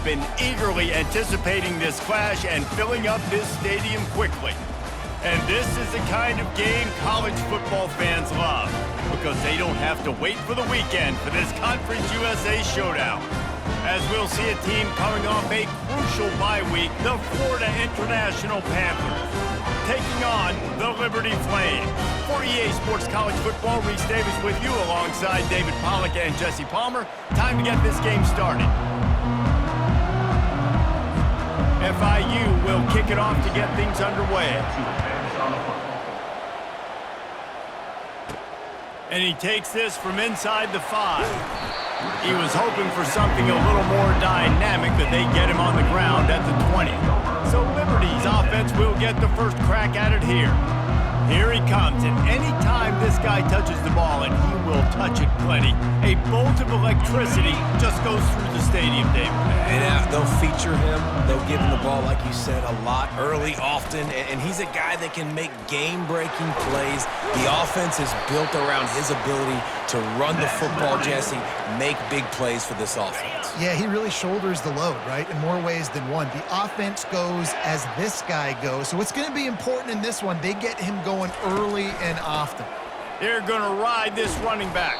have been eagerly anticipating this clash and filling up this stadium quickly. And this is the kind of game college football fans love because they don't have to wait for the weekend for this Conference USA showdown. As we'll see a team coming off a crucial bye week, the Florida International Panthers, taking on the Liberty Flames. For EA Sports College Football, Reese Davis with you alongside David Pollack and Jesse Palmer. Time to get this game started. FIU will kick it off to get things underway. And he takes this from inside the 5. He was hoping for something a little more dynamic, but they get him on the ground at the 20. So Liberty's offense will get the first crack at it here. Here he comes, and any time this guy touches the ball, and he will touch it plenty, a bolt of electricity just goes through the stadium, David. And they'll feature him. They'll give him the ball, like you said, a lot, early, often, and he's a guy that can make game-breaking plays. The offense is built around his ability to run the football, Jesse, make big plays for this offense. Yeah, he really shoulders the load, right, in more ways than one. The offense goes as this guy goes, so it's going to be important in this one. They get him going early and often. They're going to ride this running back.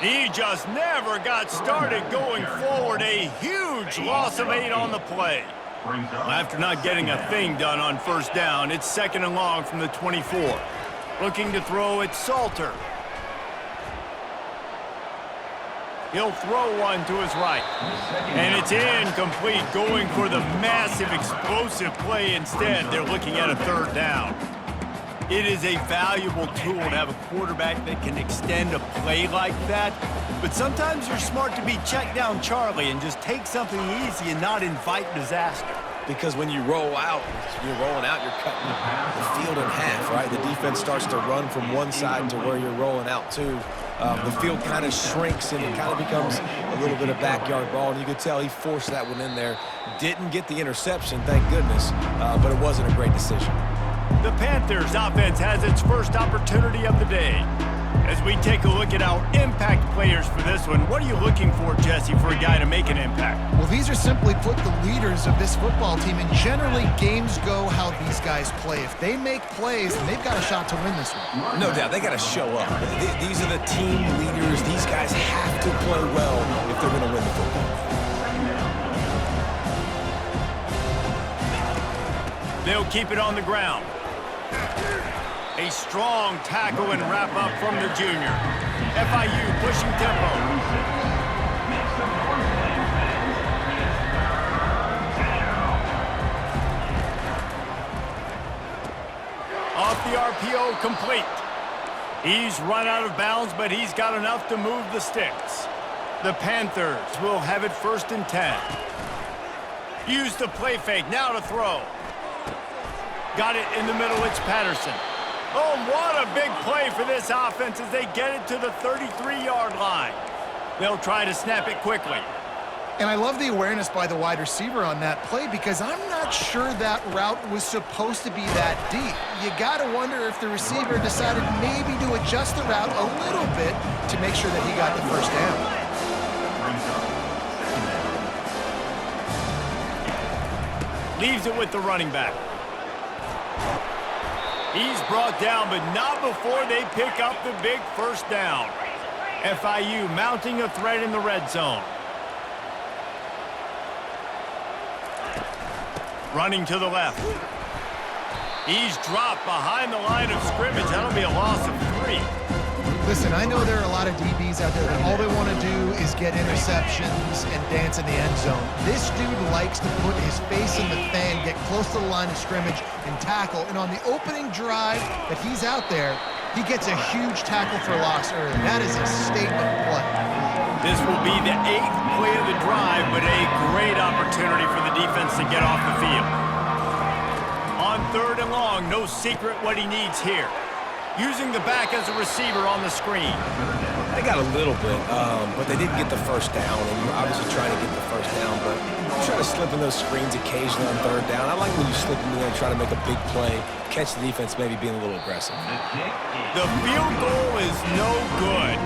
He just never got started going forward. A huge loss of 8 on the play. After not getting a thing done on first down, it's 2nd and long from the 24. Looking to throw it, Salter. He'll throw one to his right. And it's incomplete, going for the massive explosive play instead. They're looking at a 3rd down. It is a valuable tool to have a quarterback that can extend a play like that. But sometimes you're smart to be check down Charlie and just take something easy and not invite disaster. Because when you roll out, you're rolling out, you're cutting the field in half, right? The defense starts to run from one side to where you're rolling out to. The field kind of shrinks and it kind of becomes a little bit of backyard ball. And you could tell he forced that one in there. Didn't get the interception, thank goodness, but it wasn't a great decision. The Panthers offense has its first opportunity of the day. As we take a look at our impact players for this one, what are you looking for, Jesse, for a guy to make an impact? Well, these are simply put the leaders of this football team, and generally games go how these guys play. If they make plays, then they've got a shot to win this one. No doubt, they got to show up. These are the team leaders. These guys have to play well if they're going to win the football. They'll keep it on the ground. A strong tackle and wrap up from the junior. FIU pushing tempo. Off the RPO, complete. He's run out of bounds, but he's got enough to move the sticks. The Panthers will have it 1st and 10. Use the play fake, now to throw. Got it in the middle, it's Patterson. Oh, what a big play for this offense as they get it to the 33-yard line. They'll try to snap it quickly. And I love the awareness by the wide receiver on that play because I'm not sure that route was supposed to be that deep. You got to wonder if the receiver decided maybe to adjust the route a little bit to make sure that he got the 1st down. Leaves it with the running back. He's brought down, but not before they pick up the big 1st down. FIU mounting a threat in the red zone. Running to the left. He's dropped behind the line of scrimmage. That'll be a loss of 3. Listen, I know there are a lot of DBs out there that all they want to do is get interceptions and dance in the end zone. This dude likes to put his face in the fan, get close to the line of scrimmage, and tackle. And on the opening drive that he's out there, he gets a huge tackle for loss early. That is a statement play. This will be the 8th play of the drive, but a great opportunity for the defense to get off the field. On 3rd and long, no secret what he needs here. Using the back as a receiver on the screen. They got a little bit, but they didn't get the 1st down, and you're obviously trying to get the 1st down, but try to slip in those screens occasionally on 3rd down. I like when you slip in there and try to make a big play, catch the defense maybe being a little aggressive. The field goal is no good,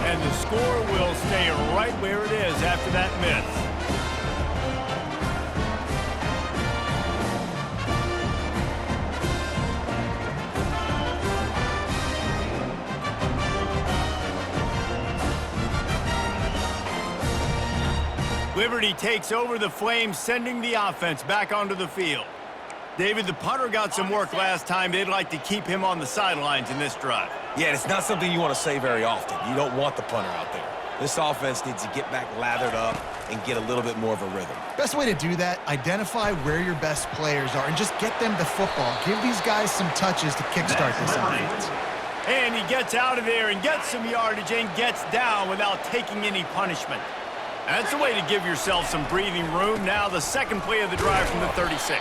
and the score will stay right where it is after that miss. Liberty takes over the Flames, sending the offense back onto the field. David, the punter got some work last time. They'd like to keep him on the sidelines in this drive. Yeah, it's not something you want to say very often. You don't want the punter out there. This offense needs to get back lathered up and get a little bit more of a rhythm. Best way to do that, identify where your best players are and just get them the football. Give these guys some touches to kickstart this offense. And he gets out of there and gets some yardage and gets down without taking any punishment. That's the way to give yourself some breathing room. Now the second play of the drive from the 36.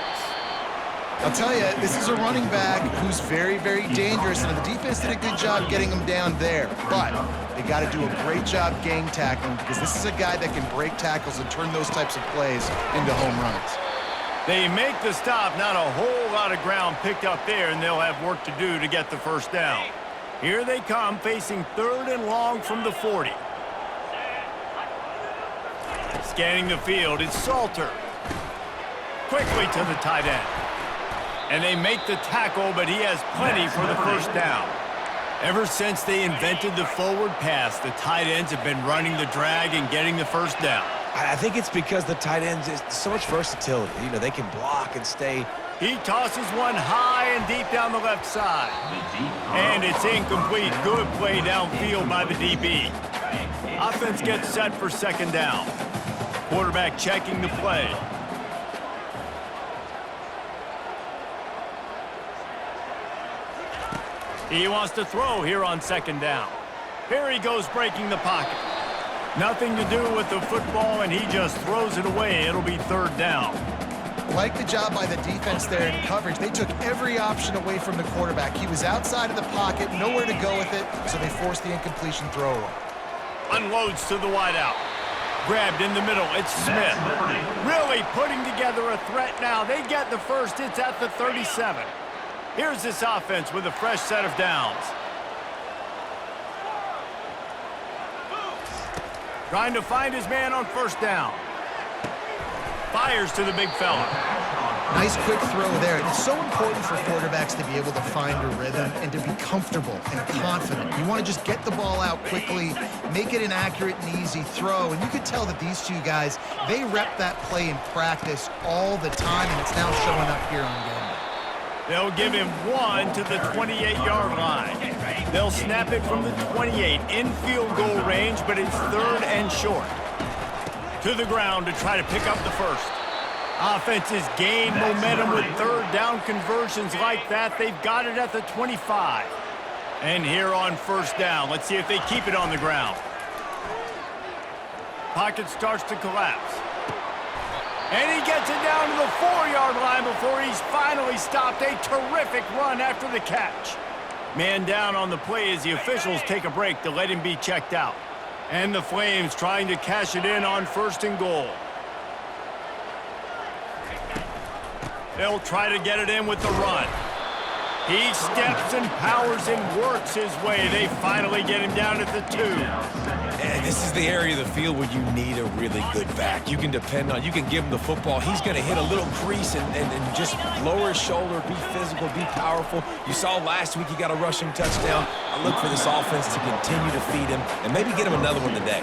I'll tell you, this is a running back who's very, very dangerous, and the defense did a good job getting him down there. But they got to do a great job gang tackling because this is a guy that can break tackles and turn those types of plays into home runs. They make the stop. Not a whole lot of ground picked up there, and they'll have work to do to get the first down. Here they come, facing 3rd and long from the 40. Scanning the field, it's Salter. Quickly to the tight end. And they make the tackle, but he has plenty for the first down. Ever since they invented the forward pass, the tight ends have been running the drag and getting the first down. I think it's because the tight ends is so much versatility. You know, they can block and stay. He tosses one high and deep down the left side. And it's incomplete. Good play downfield by the DB. Offense gets set for second down. Quarterback checking the play. He wants to throw here on second down. Here he goes breaking the pocket. Nothing to do with the football, and he just throws it away. It'll be 3rd down. Like the job by the defense there in coverage. They took every option away from the quarterback. He was outside of the pocket, nowhere to go with it, so they forced the incompletion throwaway. Unloads to the wideout. Grabbed in the middle. It's Smith. Really putting together a threat now. They get the first. It's at the 37. Here's this offense with a fresh set of downs. Trying to find his man on first down. Fires to the big fella. Nice quick throw there. It's so important for quarterbacks to be able to find a rhythm and to be comfortable and confident. You want to just get the ball out quickly, make it an accurate and easy throw. And you could tell that these two guys, they rep that play in practice all the time, and it's now showing up here on game day. They'll give him one to the 28-yard line. They'll snap it from the 28 in field goal range, but it's 3rd and short. To the ground to try to pick up the first. Offenses gain momentum with 3rd down conversions like that. They've got it at the 25. And here on first down, let's see if they keep it on the ground. Pocket starts to collapse. And he gets it down to the 4-yard line before he's finally stopped. A terrific run after the catch. Man down on the play as the officials take a break to let him be checked out. And the Flames trying to cash it in on 1st and goal. They'll try to get it in with the run. He steps and powers and works his way. They finally get him down at the 2. And this is the area of the field where you need a really good back. You can depend on, you can give him the football. He's going to hit a little crease and just lower his shoulder, be physical, be powerful. You saw last week he got a rushing touchdown. I look for this offense to continue to feed him and maybe get him another one today.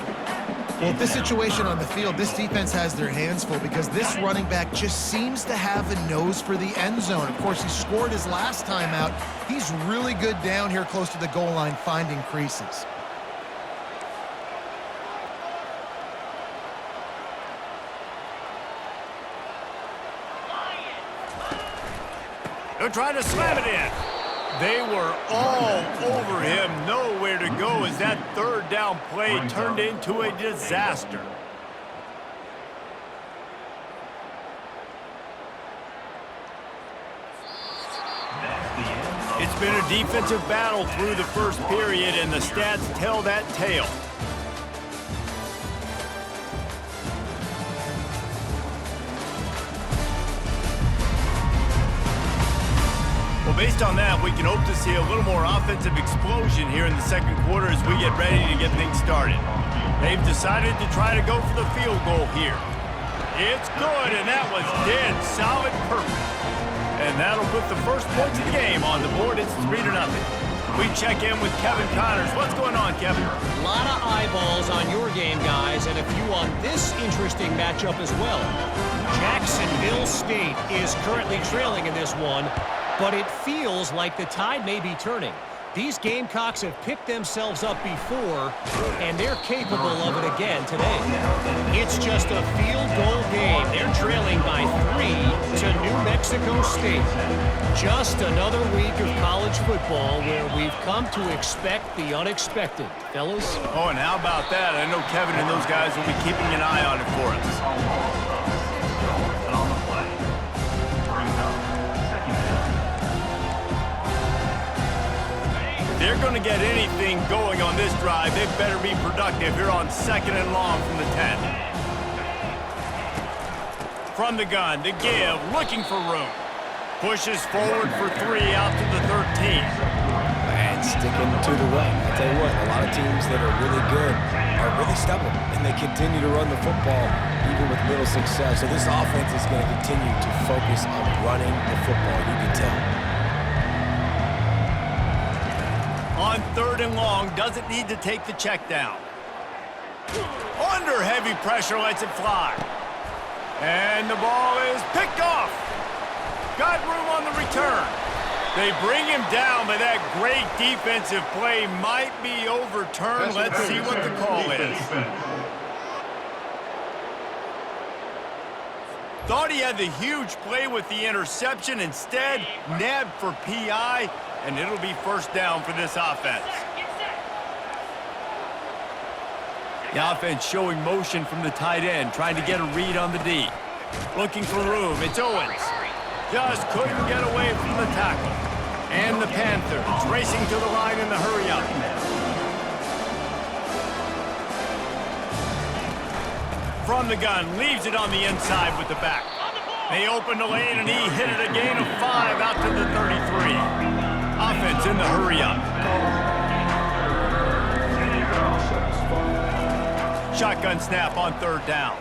Well, with this situation on the field, this defense has their hands full because this running back just seems to have a nose for the end zone. Of course, he scored his last time out. He's really good down here close to the goal line finding creases. They're trying to slam it in. They were all over him. Nowhere to go as that 3rd down play turned into a disaster. It's been a defensive battle through the first period, and the stats tell that tale. Well, based on that, we can hope to see a little more offensive explosion here in the second quarter as we get ready to get things started. They've decided to try to go for the field goal here. It's good, and that was dead solid perfect. And that'll put the first points of the game on the board. It's 3-0. We check in with Kevin Connors. What's going on, Kevin? A lot of eyeballs on your game, guys, and a few on this interesting matchup as well. Jacksonville State is currently trailing in this one, but it feels like the tide may be turning. These Gamecocks have picked themselves up before, and they're capable of it again today. It's just a field goal game. They're trailing by 3 to New Mexico State. Just another week of college football where we've come to expect the unexpected. Fellas? Oh, and how about that? I know Kevin and those guys will be keeping an eye on it for us. They're going to get anything going on this drive. They better be productive here on 2nd and long from the 10. From the gun, the give, looking for room. Pushes forward for 3 out to the 13. And sticking to the run. I'll tell you what, a lot of teams that are really good are really stubborn, and they continue to run the football even with little success. So this offense is going to continue to focus on running the football. You can tell. On 3rd and long, doesn't need to take the check down. Under heavy pressure, lets it fly. And the ball is picked off. Got room on the return. They bring him down, but that great defensive play might be overturned. Let's see what the call is. Thought he had the huge play with the interception. Instead, nabbed for PI, and it'll be 1st down for this offense. The offense showing motion from the tight end, trying to get a read on the D. Looking for room. It's Owens. Just couldn't get away from the tackle. And the Panthers racing to the line in the hurry-up. From the gun, leaves it on the inside with the back. They opened the lane, and he hit it a gain of 5 out to the 33. Offense in the hurry-up. Shotgun snap on 3rd down.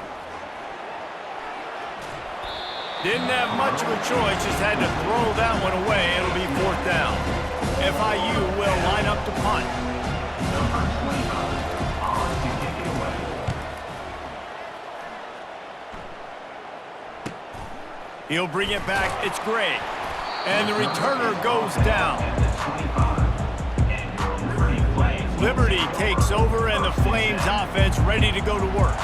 Didn't have much of a choice, just had to throw that one away. It'll be 4th down. FIU will line up to punt. He'll bring it back. It's Gray. And the returner goes down. Liberty takes over, and the Flames offense ready to go to work.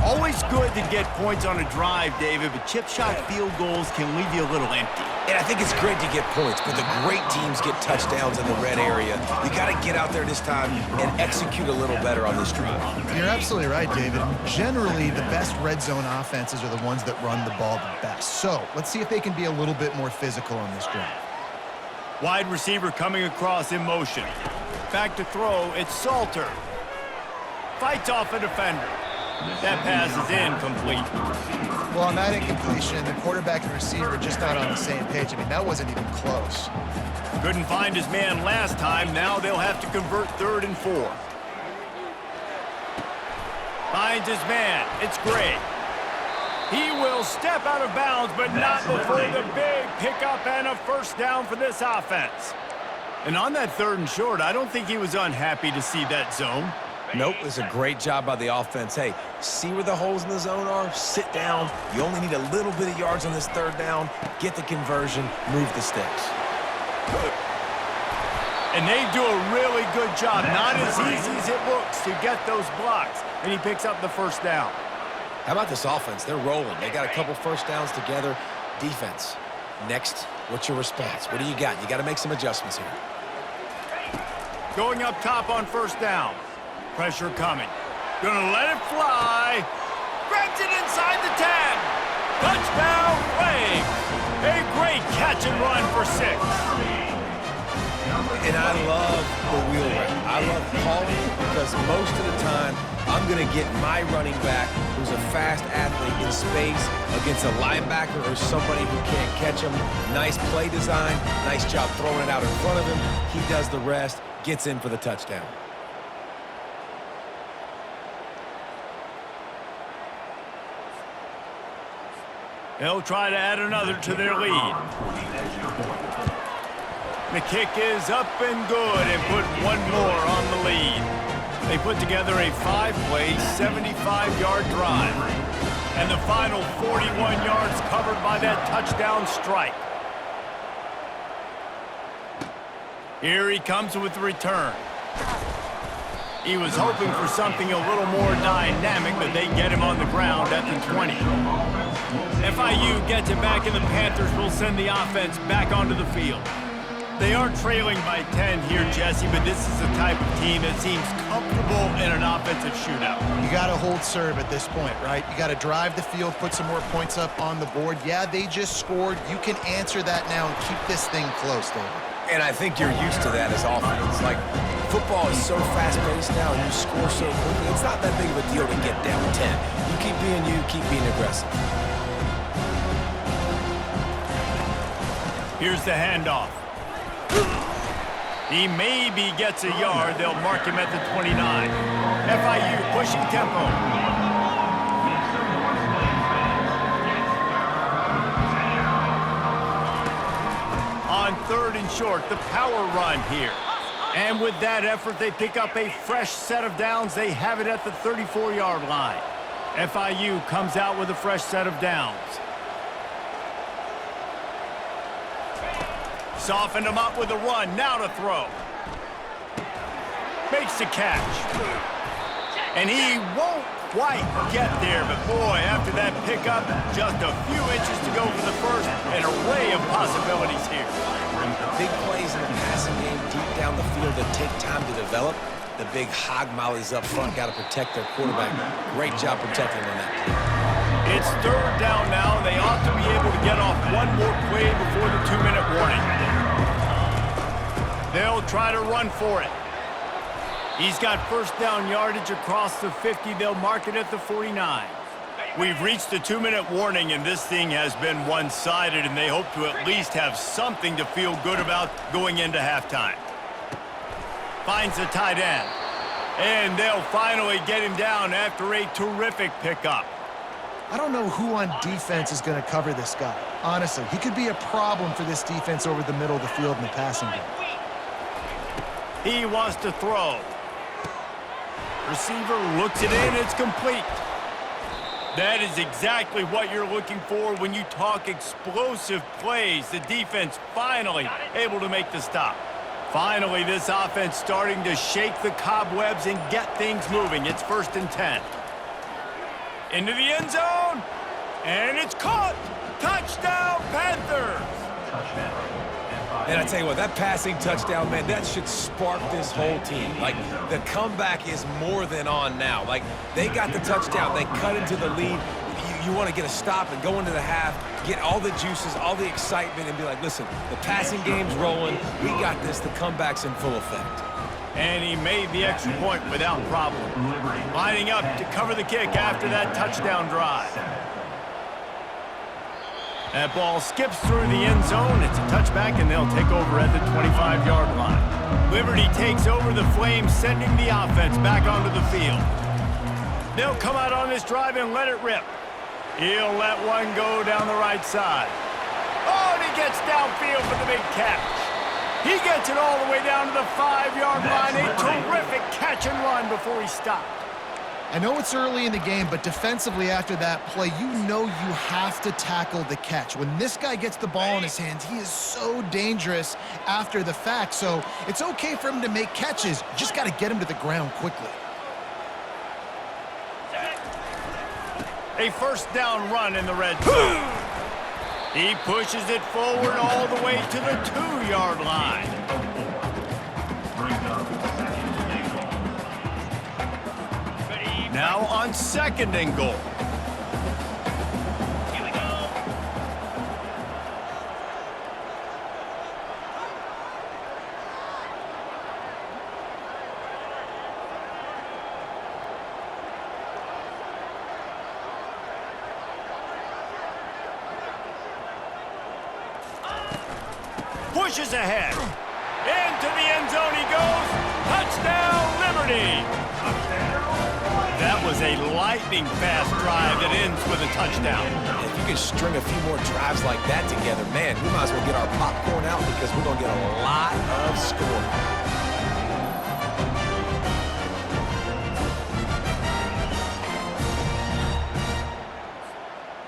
Always good to get points on a drive, David, but chip shot field goals can leave you a little empty. And I think it's great to get points, but the great teams get touchdowns in the red area. You got to get out there this time and execute a little better on this drive. You're absolutely right, David. Generally, the best red zone offenses are the ones that run the ball the best. So let's see if they can be a little bit more physical on this drive. Wide receiver coming across in motion. Back to throw, it's Salter. Fights off a defender. That pass is incomplete. Well, on that incompletion, the quarterback and receiver just not on the same page. I mean, that wasn't even close. Couldn't find his man last time. Now they'll have to convert 3rd and 4. Finds his man. It's Gray. He will step out of bounds, but not before the big pickup and a 1st down for this offense. And on that 3rd and short, I don't think he was unhappy to see that zone. Nope, it's a great job by the offense. Hey, see where the holes in the zone are? Sit down. You only need a little bit of yards on this 3rd down. Get the conversion. Move the sticks. And they do a really good job. Not as easy as it looks to get those blocks. And he picks up the 1st down. How about this offense? They're rolling. They got a couple 1st downs together. Defense. Next, what's your response? What do you got? You got to make some adjustments here. Going up top on 1st down. Pressure coming. Gonna let it fly. Grabs it inside the 10. Touchdown, Flames. A great catch and run for 6. And I love the wheel route. I love calling it because most of the time, I'm going to get my running back, who's a fast athlete, in space against a linebacker or somebody who can't catch him. Nice play design. Nice job throwing it out in front of him. He does the rest, gets in for the touchdown. They'll try to add another to their lead. The kick is up and good and put one more on the lead. They put together a 5-play, 75-yard drive. And the final 41 yards covered by that touchdown strike. Here he comes with the return. He was hoping for something a little more dynamic, but they get him on the ground at the 20. FIU gets it back, and the Panthers will send the offense back onto the field. They are trailing by 10 here, Jesse, but this is the type of team that seems comfortable in an offensive shootout. You got to hold serve at this point, right? You got to drive the field, put some more points up on the board. Yeah, they just scored. You can answer that now and keep this thing close, David. And I think you're used to that as offense. Like, football is so fast-paced now, and you score so quickly. It's not that big of a deal to get down 10. You keep being you, keep being aggressive. Here's the handoff. He maybe gets a yard. They'll mark him at the 29. FIU pushing tempo. On 3rd and short, the power run here. And with that effort, they pick up a fresh set of downs. They have it at the 34-yard line. FIU comes out with a fresh set of downs. Softened him up with a run. Now to throw. Makes the catch. And he won't quite get there, but boy, after that pickup, just a few inches to go for the first. An array of possibilities here. Big plays in the passing game deep down the field that take time to develop. The big hog mollies up front got to protect their quarterback. Great job protecting on that play. It's 3rd down now. They ought to be able to get off one more play before the 2-minute warning. They'll try to run for it. He's got first down yardage across the 50. They'll mark it at the 49. We've reached the 2-minute warning, and this thing has been one-sided, and they hope to at least have something to feel good about going into halftime. Finds the tight end. And they'll finally get him down after a terrific pickup. I don't know who on defense is going to cover this guy. Honestly, he could be a problem for this defense over the middle of the field in the passing game. He wants to throw. Receiver looks it in. It's complete. That is exactly what you're looking for when you talk explosive plays. The defense finally able to make the stop. Finally, this offense starting to shake the cobwebs and get things moving. It's 1st and 10. Into the end zone. And it's caught. Touchdown, Panthers. And I tell you what, that passing touchdown, man, that should spark this whole team. Like, the comeback is more than on now. Like, they got the touchdown. They cut into the lead. You want to get a stop and go into the half, get all the juices, all the excitement, and be like, listen, the passing game's rolling. We got this. The comeback's in full effect. And he made the extra point without problem. Lining up to cover the kick after that touchdown drive. That ball skips through the end zone. It's a touchback, and they'll take over at the 25-yard line. Liberty takes over the Flames, sending the offense back onto the field. They'll come out on this drive and let it rip. He'll let one go down the right side. Oh, and he gets downfield for the big catch. He gets it all the way down to the 5-yard line. A terrific catch and run before he stopped. I know it's early in the game, but defensively after that play, you know you have to tackle the catch. When this guy gets the ball in his hands, he is so dangerous after the fact. So it's okay for him to make catches. You just got to get him to the ground quickly. A first down run in the red zone. He pushes it forward all the way to the 2-yard line. Now on 2nd and goal. Here we go. Pushes ahead. Into the end zone he goes. Touchdown, Liberty. That was a lightning-fast drive that ends with a touchdown. If you can string a few more drives like that together, man, we might as well get our popcorn out because we're going to get a lot of scoring.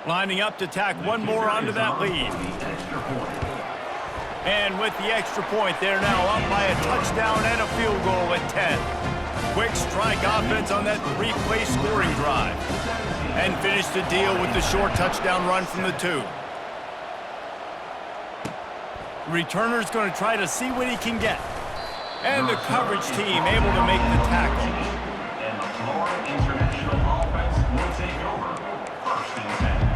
Lining up to tack one more onto that lead. And with the extra point, they're now up by a touchdown and a field goal at 10. Quick strike offense on that three-play scoring drive. And finish the deal with the short touchdown run from the 2. Returner's going to try to see what he can get. And the coverage team able to make the tackle. And the Florida International offense will take over. First and 10.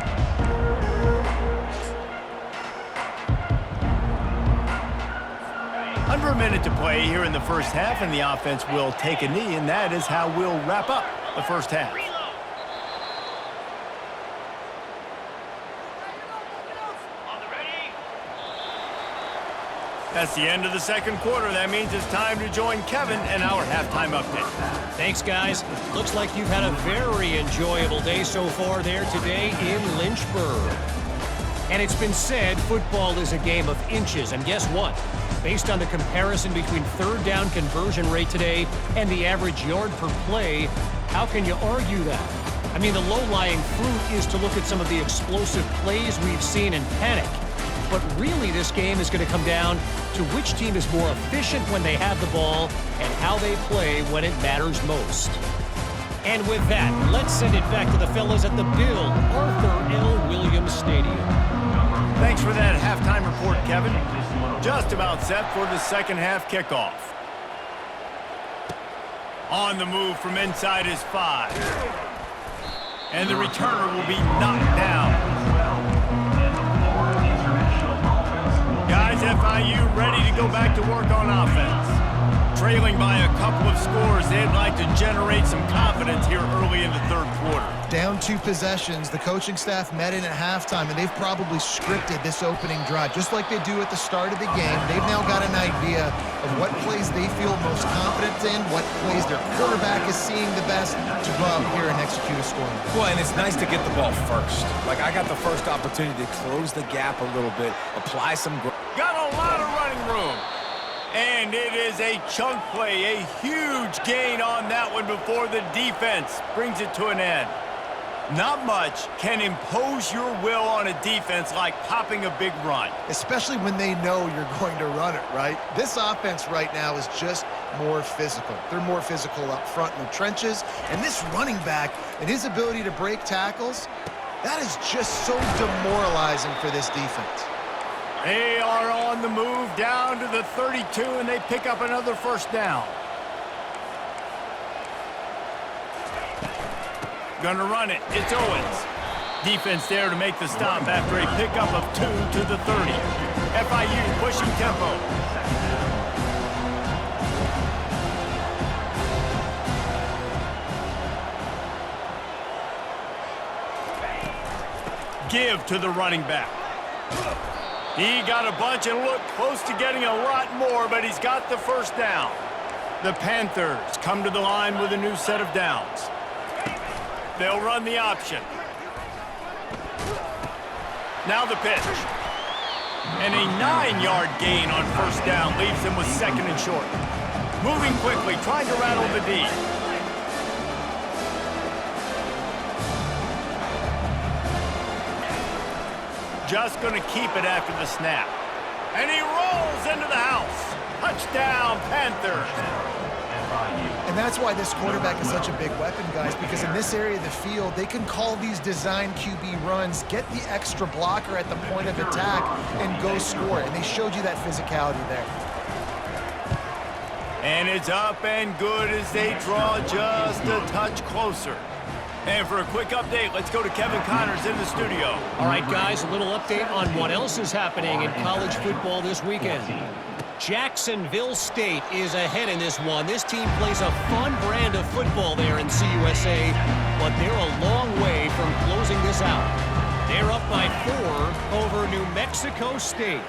Under a minute to play here in the first half, and the offense will take a knee, and that is how we'll wrap up the first half. That's the end of the second quarter. That means it's time to join Kevin and our halftime update. Thanks, guys. Looks like you've had a very enjoyable day so far there today in Lynchburg. And it's been said football is a game of inches. And guess what? Based on the comparison between third down conversion rate today and the average yard per play, how can you argue that? I mean, the low-lying fruit is to look at some of the explosive plays we've seen in panic. But really, this game is going to come down to which team is more efficient when they have the ball and how they play when it matters most. And with that, let's send it back to the fellas at the Bill Arthur L. Williams Stadium. Thanks for that halftime report, Kevin. Just about set for the second half kickoff. On the move from inside his 5. And the returner will be knocked down. Guys, FIU ready to go back to work on offense. Trailing by a couple of scores, they'd like to generate some confidence here early in the third quarter. Down 2 possessions, the coaching staff met in at halftime, and they've probably scripted this opening drive. Just like they do at the start of the game, they've now got an idea of what plays they feel most confident in, what plays their quarterback is seeing the best to go out here and execute a scoring. Well, and it's nice to get the ball first. Like, I got the first opportunity to close the gap a little bit, apply some... Got a lot of running room. And it is a chunk play, a huge gain on that one before the defense brings it to an end. Not much can impose your will on a defense like popping a big run. Especially when they know you're going to run it, right? This offense right now is just more physical. They're more physical up front in the trenches. And this running back and his ability to break tackles, that is just so demoralizing for this defense. They are on the move down to the 32, and they pick up another first down. Gonna run it. It's Owens. Defense there to make the stop after a pickup of 2 to the 30. FIU pushing tempo. Give to the running back. He got a bunch and looked close to getting a lot more, but he's got the first down. The Panthers come to the line with a new set of downs. They'll run the option. Now the pitch. And a 9-yard gain on first down leaves them with second and short. Moving quickly, trying to rattle the D. Just going to keep it after the snap. And he rolls into the house. Touchdown, Panthers. And that's why this quarterback is such a big weapon, guys, because in this area of the field, they can call these design QB runs, get the extra blocker at the point of attack, and go score. And they showed you that physicality there. And it's up and good as they draw just a touch closer. And for a quick update, let's go to Kevin Connors in the studio. All right, guys, a little update on what else is happening in college football this weekend. Jacksonville State is ahead in this one. This team plays a fun brand of football there in CUSA, but they're a long way from closing this out. They're up by 4 over New Mexico State.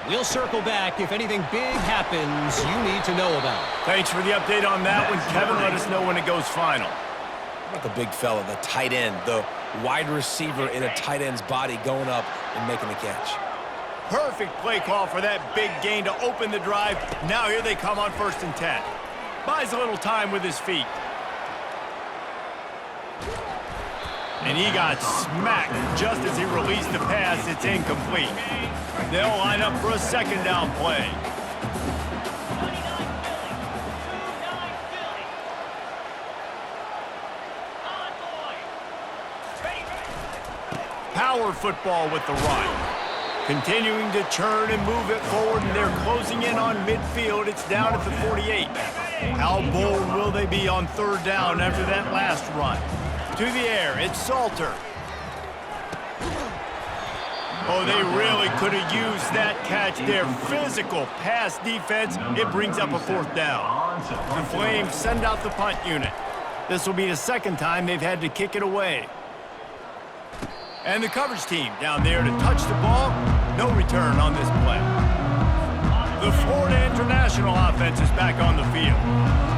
We'll circle back if anything big happens you need to know about. Thanks for the update on that one, Kevin. Let us know when it goes final. How about the big fella, the tight end, the wide receiver in a tight end's body going up and making the catch? Perfect play call for that big gain to open the drive. Now here they come on 1st and 10. Buys a little time with his feet. And he got smacked just as he released the pass. It's incomplete. They'll line up for a 2nd down play. Power football with the run. Continuing to churn and move it forward, and they're closing in on midfield. It's down at the 48. How bold will they be on 3rd down after that last run? To the air, it's Salter. Oh, they really could have used that catch there. Physical pass defense. It brings up a 4th down. The Flames send out the punt unit. This will be the 2nd time they've had to kick it away. And the coverage team down there to touch the ball. No return on this play. The Florida International offense is back on the field.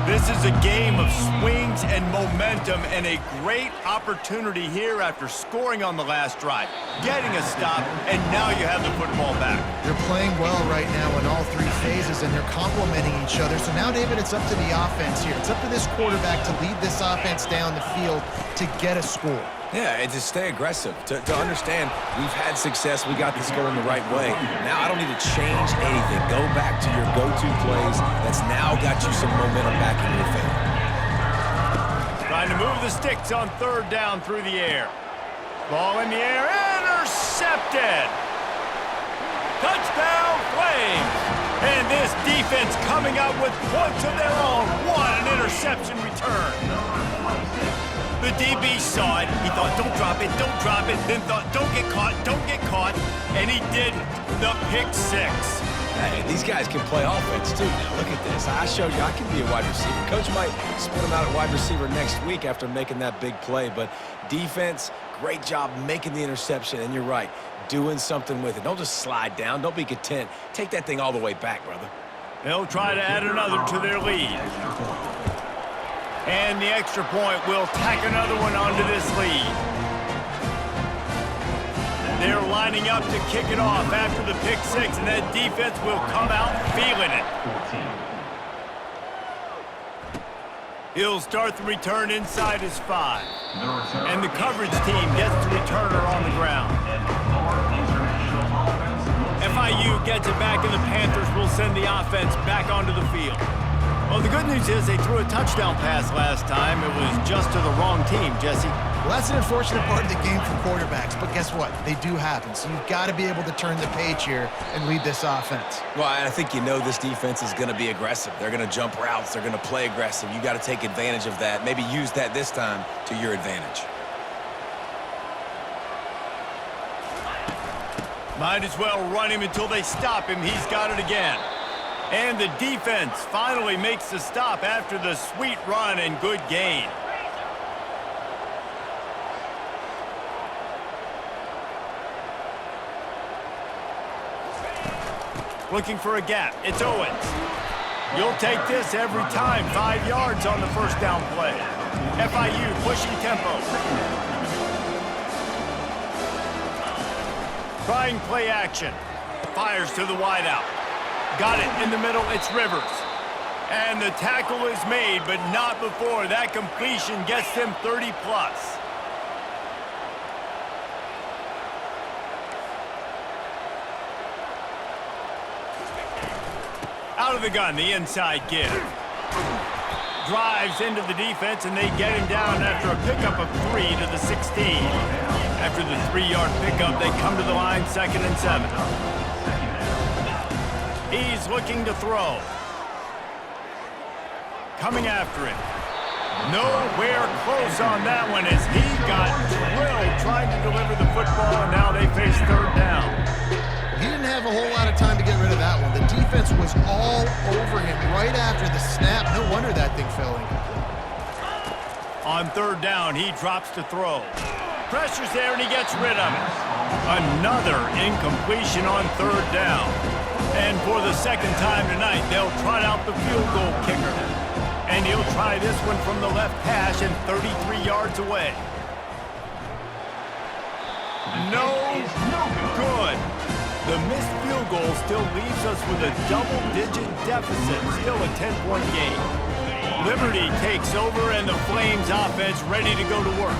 This is a game of swings and momentum and a great opportunity here after scoring on the last drive, getting a stop, and now you have the football back. They're playing well right now in all 3 phases, and they're complementing each other. So now, David, it's up to the offense here. It's up to this quarterback to lead this offense down the field to get a score. Yeah, and to stay aggressive, to understand we've had success, we got this going the right way. Now I don't need to change anything. Go back to your go-to plays. That's now got you some momentum back in your favor. Trying to move the sticks on 3rd down through the air. Ball in the air, intercepted! Touchdown Flames! And this defense coming out with points of their own. What an interception return! The DB saw it. He thought, don't drop it, then thought, don't get caught, and he didn't. The pick 6. Hey, these guys can play offense too. Now look at this. I showed you I can be a wide receiver. Coach might split him out at wide receiver next week after making that big play, but defense, great job making the interception, and you're right, doing something with it. Don't just slide down. Don't be content. Take that thing all the way back, brother. They'll try to add another to their lead. And the extra point will tack another one onto this lead. They're lining up to kick it off after the pick 6, and that defense will come out feeling it. He'll start the return inside his 5. And the coverage team gets the returner on the ground. FIU gets it back, and the Panthers will send the offense back onto the field. Well, the good news is they threw a touchdown pass last time. It was just to the wrong team, Jesse. Well, that's an unfortunate part of the game for quarterbacks, but guess what? They do happen. So you've got to be able to turn the page here and lead this offense. Well, I think you know this defense is going to be aggressive. They're going to jump routes. They're going to play aggressive. You got to take advantage of that. Maybe use that this time to your advantage. Might as well run him until they stop him. He's got it again. And the defense finally makes the stop after the sweet run and good gain. Looking for a gap. It's Owens. You'll take this every time. 5 yards on the 1st down play. FIU pushing tempo. Trying play action. Fires to the wideout. Got it in the middle. It's Rivers. And the tackle is made, but not before that completion gets them 30+. Out of the gun, the inside give. Drives into the defense, and they get him down after a pickup of 3 to the 16. After the 3-yard pickup, they come to the line, 2nd and 7. He's looking to throw. Coming after it. Nowhere close on that one as he got drilled trying to deliver the football, and now they face 3rd down. He didn't have a whole lot of time to get rid of that one. The defense was all over him right after the snap. No wonder that thing fell incomplete. On 3rd down, he drops to throw. Pressure's there, and he gets rid of it. Another incompletion on 3rd down. And for the 2nd time tonight, they'll trot out the field goal kicker. And he'll try this one from the left hash and 33 yards away. No good. The missed field goal still leaves us with a double-digit deficit, still a 10-point game. Liberty takes over and the Flames offense ready to go to work.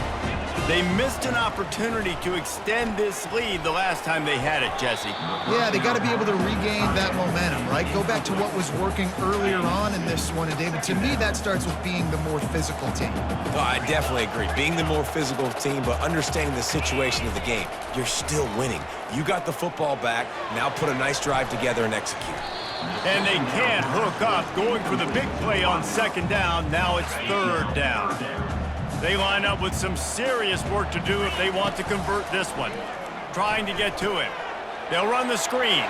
They missed an opportunity to extend this lead the last time they had it, Jesse. Yeah, they got to be able to regain that momentum, right? Go back to what was working earlier on in this one. And, David, to me, that starts with being the more physical team. No, I definitely agree. Being the more physical team, but understanding the situation of the game. You're still winning. You got the football back. Now put a nice drive together and execute. And they can't hook up, going for the big play on second down. Now it's third down. They line up with some serious work to do if they want to convert this one. Trying to get to him. They'll run the screen.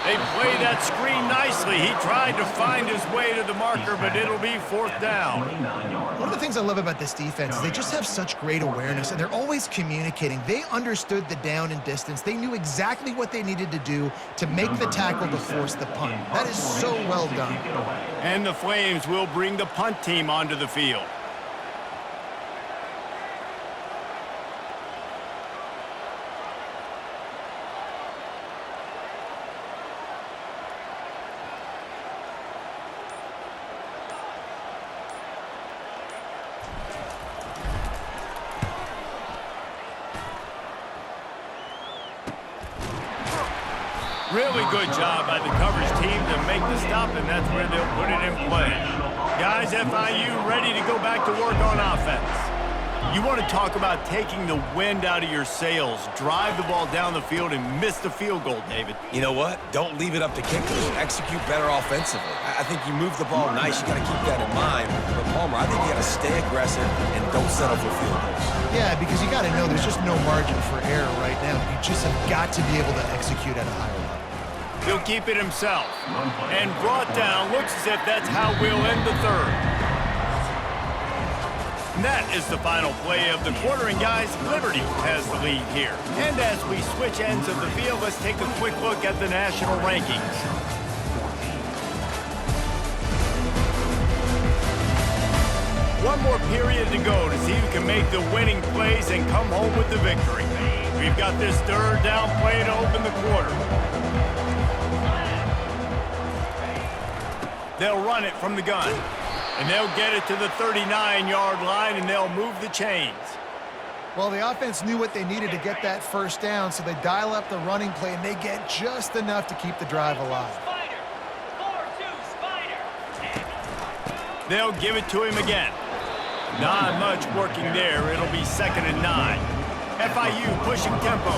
They play that screen nicely. He tried to find his way to the marker, but it'll be fourth down. One of the things I love about this defense is they just have such great awareness, and they're always communicating. They understood the down and distance. They knew exactly what they needed to do to make the tackle to force the punt. That is so well done. And the Flames will bring the punt team onto the field. Really good job by the coverage team to make the stop, and that's where they'll put it in play. Guys, FIU ready to go back to work on offense. You want to talk about taking the wind out of your sails. Drive the ball down the field and miss the field goal, David. You know what? Don't leave it up to kickers. Execute better offensively. I think you move the ball nice. You got to keep that in mind. But, Palmer, I think you got to stay aggressive and don't settle for field goals. Yeah, because you got to know there's just no margin for error right now. You just have got to be able to execute at a higher level. He'll keep it himself. And brought down. Looks as if that's how we'll end the third. And that is the final play of the quarter. And, guys, Liberty has the lead here. And as we switch ends of the field, let's take a quick look at the national rankings. One more period to go to see who can make the winning plays and come home with the victory. We've got this third down play to open the quarter. They'll run it from the gun. And they'll get it to the 39-yard line, and they'll move the chains. Well, the offense knew what they needed to get that first down, so they dial up the running play, and they get just enough to keep the drive alive. They'll give it to him again. Not much working there. It'll be 2nd and 9. FIU pushing tempo.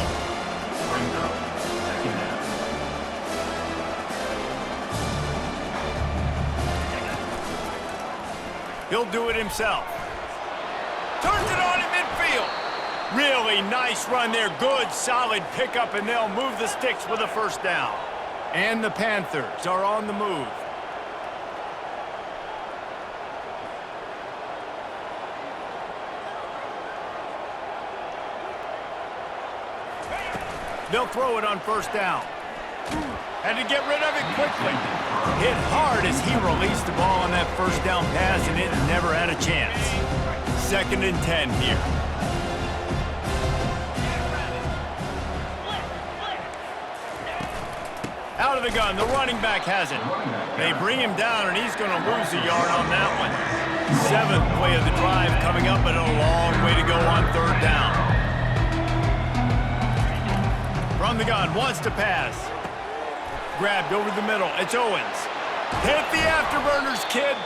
He'll do it himself. Turns it on in midfield. Really nice run there. Good, solid pickup, and they'll move the sticks with a first down. And the Panthers are on the move. They'll throw it on first down. Had to get rid of it quickly. Hit hard as he released the ball on that first down pass, and it never had a chance. 2nd and 10 here. Out of the gun, the running back has it. They bring him down, and he's going to lose a yard on that one. 7th play of the drive coming up, but a long way to go on third down. From the gun, wants to pass. Grabbed over the middle. It's Owens. Hit the afterburners, kid.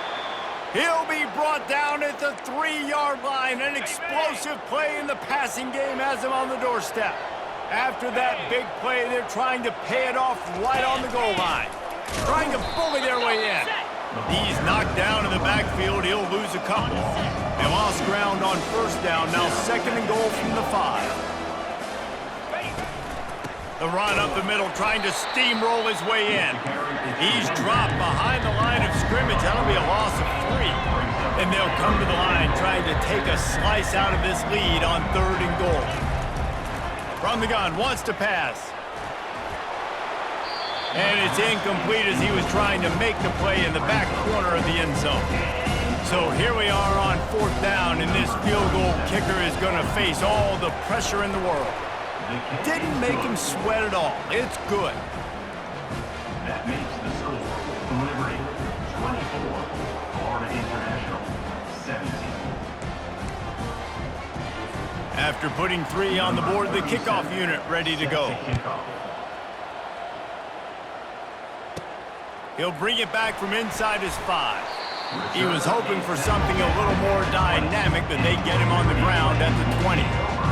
He'll be brought down at the 3-yard line. An explosive play in the passing game has him on the doorstep. After that big play, they're trying to pay it off right on the goal line. Trying to bully their way in. He's knocked down in the backfield. He'll lose a couple. They lost ground on first down. Now 2nd and goal from the 5. The run up the middle, trying to steamroll his way in. He's dropped behind the line of scrimmage. That'll be a loss of 3. And they'll come to the line trying to take a slice out of this lead on 3rd and goal. From the gun, wants to pass. And it's incomplete as he was trying to make the play in the back corner of the end zone. So here we are on 4th down, and this field goal kicker is going to face all the pressure in the world. Didn't make him sweat at all. It's good. That makes the score Liberty 24, Florida International 17. After putting 3 on the board, the kickoff unit ready to go. He'll bring it back from inside his 5. He was hoping for something a little more dynamic, but they get him on the ground at the 20.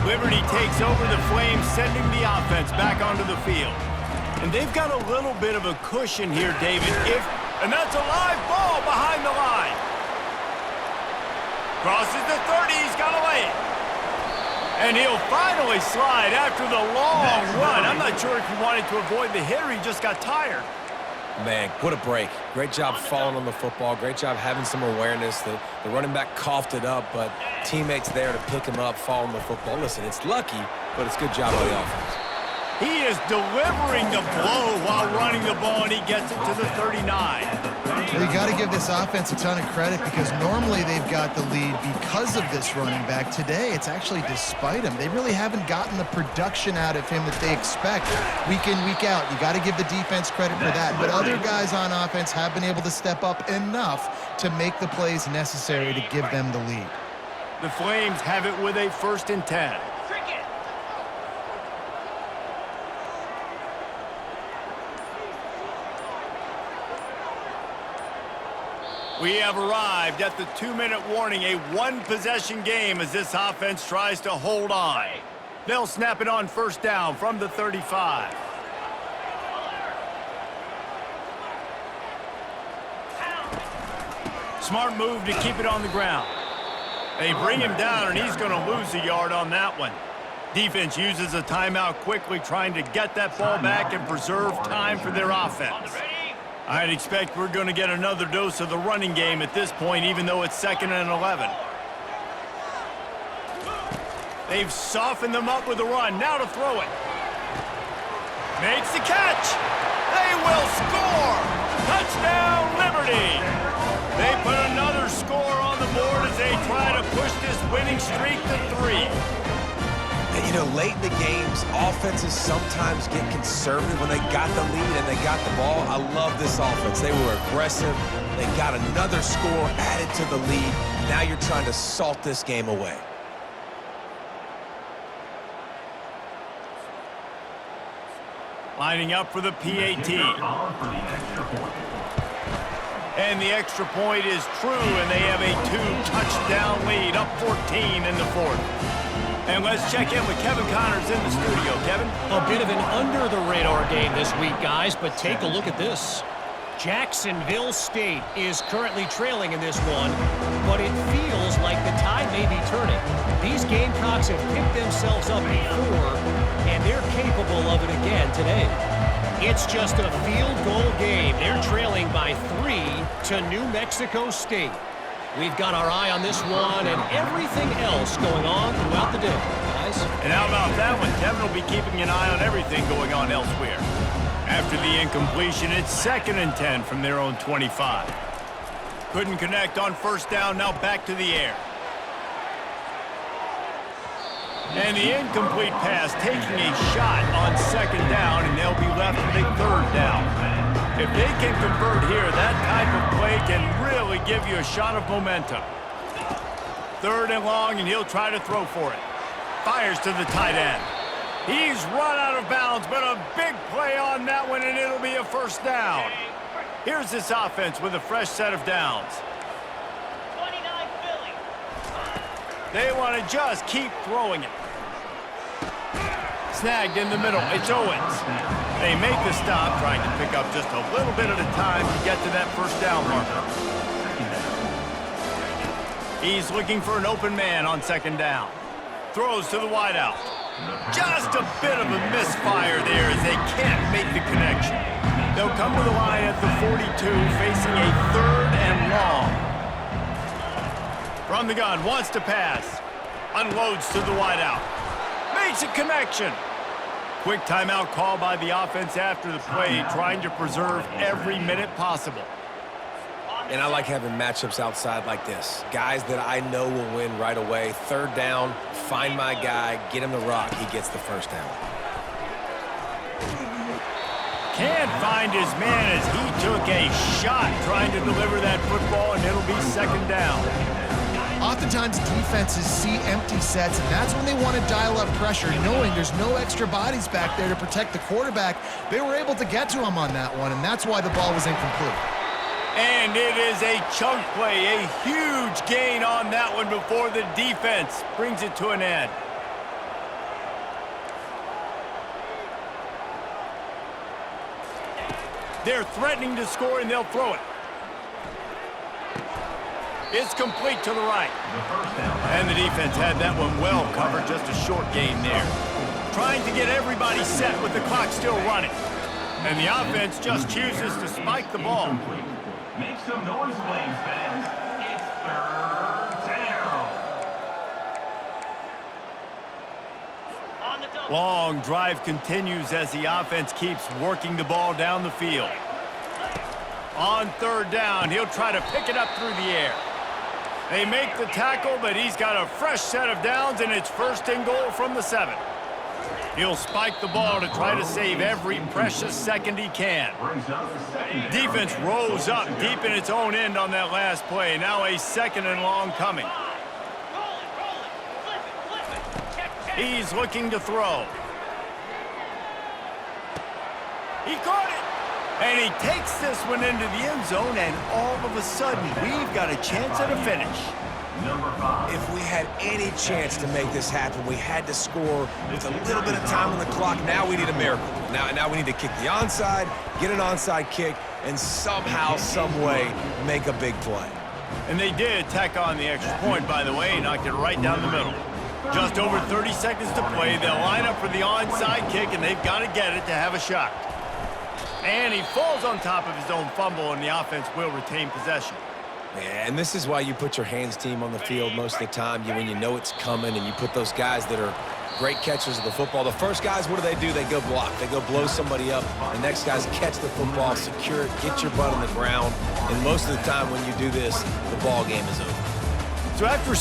Liberty takes over the Flames, sending the offense back onto the field. And they've got a little bit of a cushion here, David. And that's a live ball behind the line. Crosses the 30, he's got to lay it. And he'll finally slide after the long run. I'm not sure if he wanted to avoid the hit or he just got tired. Man, what a break. Great job falling on the football. Great job having some awareness. The running back coughed it up, but teammates there to pick him up, fall on the football. Listen, it's lucky, but it's good job by the offense. He is delivering the blow while running the ball, and he gets it to the 39. Well, you got to give this offense a ton of credit because normally they've got the lead because of this running back. Today, it's actually despite him. They really haven't gotten the production out of him that they expect week in, week out. You got to give the defense credit for that. But other guys on offense have been able to step up enough to make the plays necessary to give them the lead. The Flames have it with a 1st and 10. We have arrived at the 2-minute warning, a 1-possession game as this offense tries to hold on. They'll snap it on 1st down from the 35. Smart move to keep it on the ground. They bring him down, and he's going to lose a yard on that one. Defense uses a timeout quickly, trying to get that ball back and preserve time for their offense. I'd expect we're going to get another dose of the running game at this point, even though it's 2nd and 11. They've softened them up with a run. Now to throw it. Makes the catch. They will score. Touchdown, Liberty. They put another score on the board as they try to push this winning streak to 3. And, you know, late in the games, offenses sometimes get conservative when they got the lead and they got the ball. I love this offense. They were aggressive. They got another score added to the lead. Now you're trying to salt this game away. Lining up for the PAT. And the extra point is true, and they have a 2-touchdown lead, up 14 in the 4th. And let's check in with Kevin Connors in the studio. Kevin? A bit of an under-the-radar game this week, guys, but take a look at this. Jacksonville State is currently trailing in this one, but it feels like the tide may be turning. These Gamecocks have picked themselves up before, and they're capable of it again today. It's just a field goal game. They're trailing by 3 to New Mexico State. We've got our eye on this one and everything else going on throughout the day, guys. And how about that one? Kevin will be keeping an eye on everything going on elsewhere. After the incompletion, it's 2nd and 10 from their own 25. Couldn't connect on 1st down, now back to the air. And the incomplete pass taking a shot on 2nd down, and they'll be left with a 3rd down. If they can convert here, that type of play can really give you a shot of momentum. 3rd and long, and he'll try to throw for it. Fires to the tight end. He's run out of bounds, but a big play on that one, and it'll be a 1st down. Here's this offense with a fresh set of downs. 29 Philly. They want to just keep throwing it. Snagged in the middle. It's Owens. They make the stop, trying to pick up just a little bit at a time to get to that 1st down marker. He's looking for an open man on 2nd down. Throws to the wideout. Just a bit of a misfire there as they can't make the connection. They'll come to the line at the 42, facing a 3rd and long. From the gun, wants to pass. Unloads to the wideout. Makes a connection. Quick timeout call by the offense after the play, trying to preserve every minute possible. And I like having matchups outside like this. Guys that I know will win right away. Third down, find my guy, get him the rock. He gets the first down. Can't find his man as he took a shot trying to deliver that football, and it'll be second down. Oftentimes defenses see empty sets, and that's when they want to dial up pressure, knowing there's no extra bodies back there to protect the quarterback. They were able to get to him on that one, and that's why the ball was incomplete. And it is a chunk play, a huge gain on that one before the defense brings it to an end. They're threatening to score, and they'll throw it. It's complete to the right. And the defense had that one well covered, just a short gain there. Trying to get everybody set with the clock still running. And the offense just chooses to spike the ball. Make some noise, Flames fans. It's third down. On the double. Long drive continues as the offense keeps working the ball down the field. On third down, he'll try to pick it up through the air. They make the tackle, but he's got a fresh set of downs, and it's first and goal from the 7. He'll spike the ball to try to save every precious second he can. Defense rose up deep in its own end on that last play. Now a second and long coming. Roll it. Flip it. Check. He's looking to throw. He caught it. And he takes this one into the end zone, and all of a sudden, we've got a chance at a finish. Number 5. If we had any chance to make this happen, we had to score with a little bit of time on the clock. Now we need a miracle. Now we need to kick the onside, get an onside kick, and somehow, some way, make a big play. And they did tack on the extra point, by the way, knocked it right down the middle. Just over 30 seconds to play. They'll line up for the onside kick, and they've got to get it to have a shot. And he falls on top of his own fumble, and the offense will retain possession. Yeah, and this is why you put your hands team on the field most of the time. When you know it's coming, and you put those guys that are great catchers of the football. The first guys, what do? They go block. They go blow somebody up. The next guys catch the football, secure it, get your butt on the ground. And most of the time when you do this, the ball game is over. So after